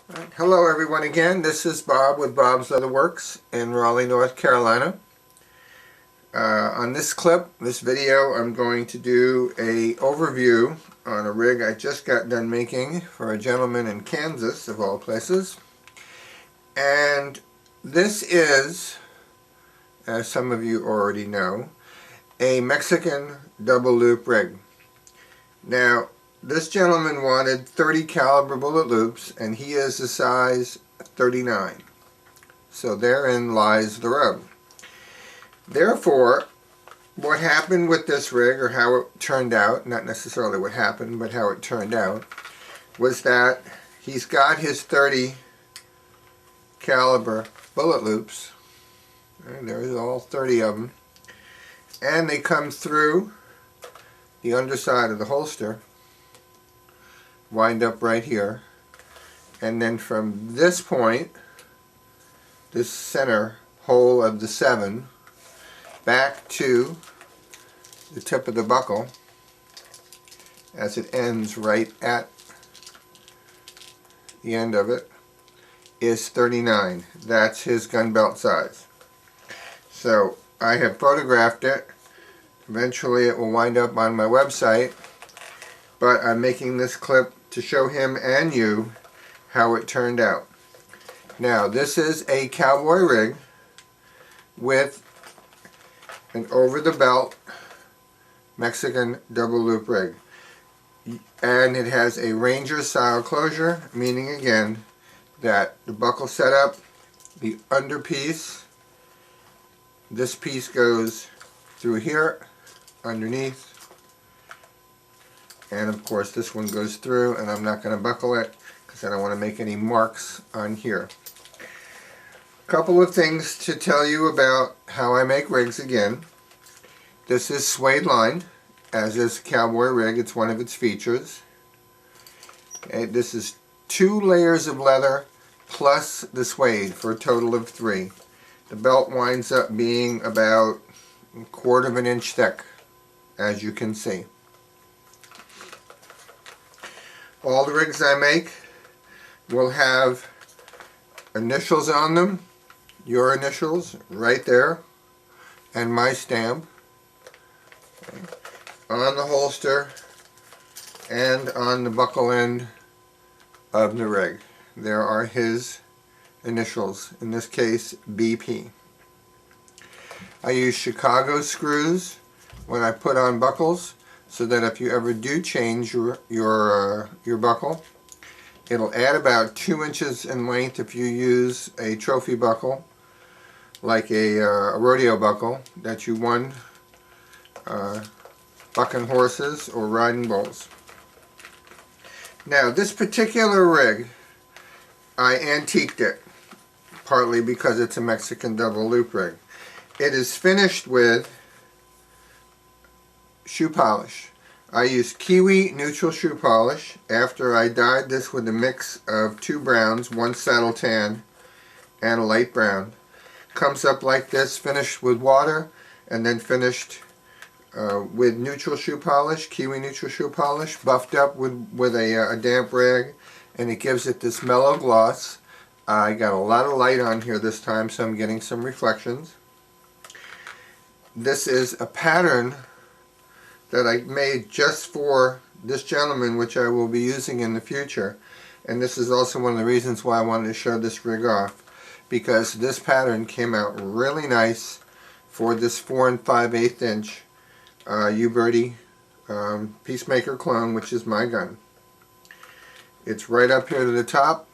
Right. Hello everyone again. This is Bob with Bob's Leatherworks in Raleigh, North Carolina. On this video, I'm going to do a overview on a rig I just got done making for a gentleman in Kansas, of all places. And this is, as some of you already know, a Mexican double loop rig. Now, this gentleman wanted 30 caliber bullet loops, and he is a size 39. So therein lies the rub. Therefore, what happened with this rig, or how it turned out, not necessarily what happened, but how it turned out, was that he's got his 30 caliber bullet loops, and there's all 30 of them, and they come through the underside of the holster, wind up right here, and then from this point, this center hole of the 7, back to the tip of the buckle as it ends right at the end of it is 39. That's his gun belt size. So I have photographed it. Eventually it will wind up on my website, but I'm making this clip to show him and you how it turned out. Now, this is a cowboy rig with an over-the-belt Mexican double loop rig. And it has a Ranger style closure, meaning again that the buckle setup, the underpiece, this piece goes through here, underneath, and of course this one goes through, and I'm not going to buckle it because I don't want to make any marks on here. Couple of things to tell you about how I make rigs again. This is suede lined, as is cowboy rig. It's one of its features. Okay, this is 2 layers of leather plus the suede for a total of 3. The belt winds up being about 1/4 of an inch thick, as you can see. All the rigs I make will have initials on them, your initials right there, and my stamp, okay, on the holster and on the buckle end of the rig. There are his initials, in this case BP. I use Chicago screws when I put on buckles, so that if you ever do change your buckle, it'll add about 2 inches in length if you use a trophy buckle, like a rodeo buckle that you won bucking horses or riding bulls. Now, this particular rig, I antiqued it, partly because it's a Mexican double loop rig. It is finished with shoe polish. I used Kiwi neutral shoe polish after I dyed this with a mix of 2 browns, 1 saddle tan and a light brown. Comes up like this, finished with water, and then finished with neutral shoe polish, Kiwi neutral shoe polish, buffed up with a damp rag, and it gives it this mellow gloss. I got a lot of light on here this time, so I'm getting some reflections. This is a pattern that I made just for this gentleman, which I will be using in the future. And this is also one of the reasons why I wanted to show this rig off, because this pattern came out really nice for this 4 5/8 inch U-Birdie Peacemaker clone, which is my gun. It's right up here to the top.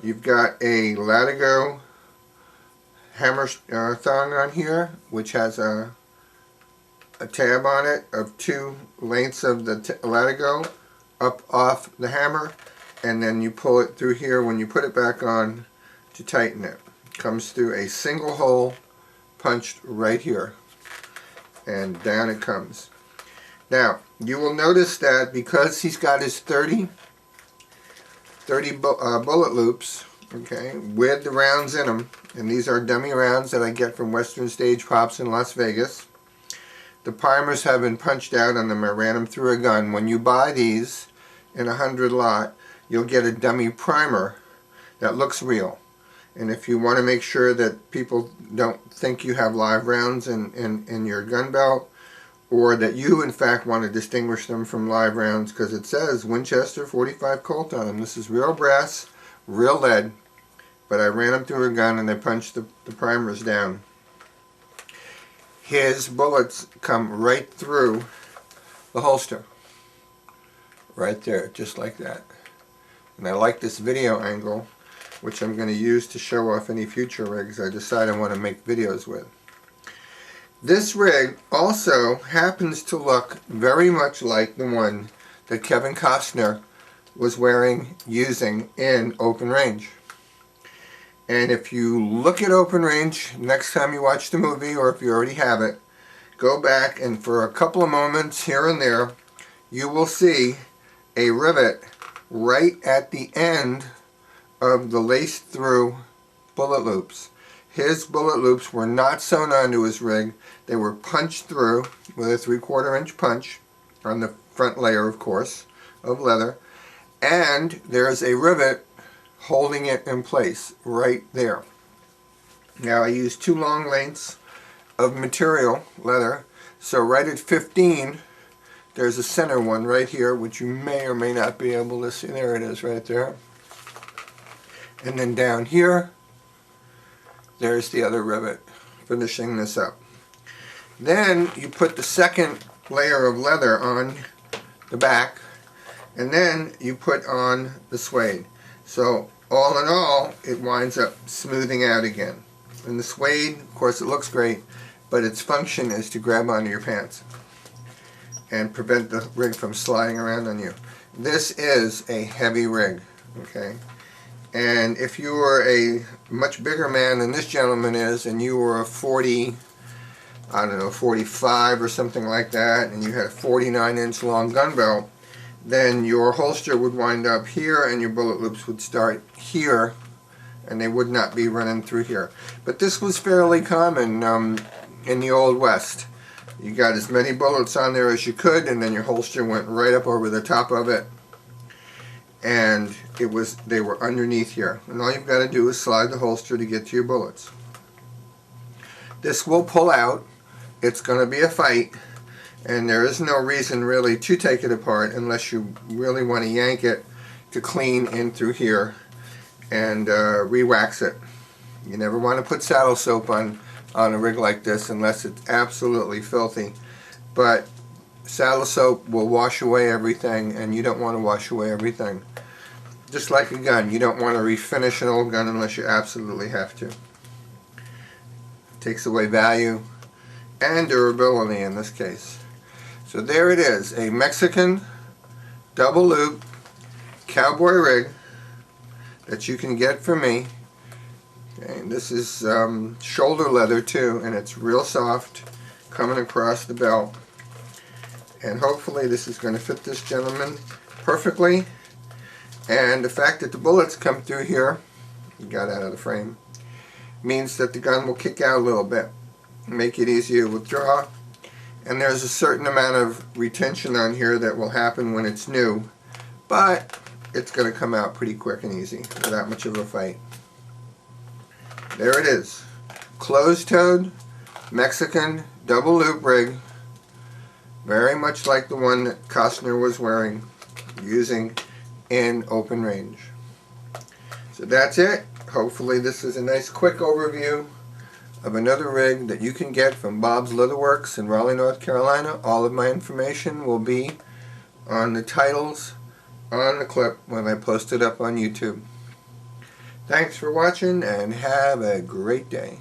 You've got a Latigo hammer thong on here, which has a tab on it of 2 lengths of the Latigo up off the hammer, and then you pull it through here when you put it back on to tighten it. Comes through a single hole punched right here, and down it comes. Now, you will notice that because he's got his 30 bullet loops, okay, with the rounds in them, and these are dummy rounds that I get from Western Stage Pops in Las Vegas. The primers have been punched out on them. I ran them through a gun. When you buy these in a 100 lot, you'll get a dummy primer that looks real. And if you want to make sure that people don't think you have live rounds in your gun belt, or that you in fact want to distinguish them from live rounds, because it says Winchester 45 Colt on them. This is real brass, real lead, but I ran them through a gun and I punched the primers down. His bullets come right through the holster. Right there, just like that. And I like this video angle, which I'm going to use to show off any future rigs I decide I want to make videos with. This rig also happens to look very much like the one that Kevin Costner was wearing using in Open Range. And if you look at Open Range next time you watch the movie, or if you already have it, go back and for a couple of moments here and there, you will see a rivet right at the end of the laced through bullet loops. His bullet loops were not sewn onto his rig. They were punched through with a 3/4 inch punch on the front layer, of course, of leather. And there's a rivet holding it in place right there. Now I used 2 long lengths of material, leather, so right at 15 there's a center one right here, which you may or may not be able to see. There it is right there. And then down here there's the other rivet finishing this up. Then you put the second layer of leather on the back, and then you put on the suede. So all in all, it winds up smoothing out again. And the suede, of course, it looks great, but its function is to grab onto your pants and prevent the rig from sliding around on you. This is a heavy rig, okay? And if you were a much bigger man than this gentleman is, and you were a 40, I don't know, 45 or something like that, and you had a 49-inch long gun belt, then your holster would wind up here and your bullet loops would start here, and they would not be running through here. But this was fairly common in the Old West. You got as many bullets on there as you could, and then your holster went right up over the top of it, and they were underneath here. And all you've got to do is slide the holster to get to your bullets. This will pull out. It's going to be a fight. And there is no reason really to take it apart unless you really want to yank it to clean in through here and re-wax it. You never want to put saddle soap on a rig like this unless it's absolutely filthy. But saddle soap will wash away everything, and you don't want to wash away everything. Just like a gun, you don't want to refinish an old gun unless you absolutely have to. It takes away value and durability in this case. So there it is, a Mexican double loop cowboy rig that you can get from me. Okay, and this is shoulder leather too, and it's real soft coming across the belt. And hopefully this is going to fit this gentleman perfectly. And the fact that the bullets come through here, got out of the frame, means that the gun will kick out a little bit, make it easier to withdraw. And there's a certain amount of retention on here that will happen when it's new, but it's going to come out pretty quick and easy without much of a fight. There it is. Closed-toed Mexican double loop rig, very much like the one that Costner was wearing, using in Open Range. So that's it. Hopefully this is a nice quick overview of another rig that you can get from Bob's Leatherworks in Raleigh, North Carolina. All of my information will be on the titles on the clip when I post it up on YouTube. Thanks for watching and have a great day.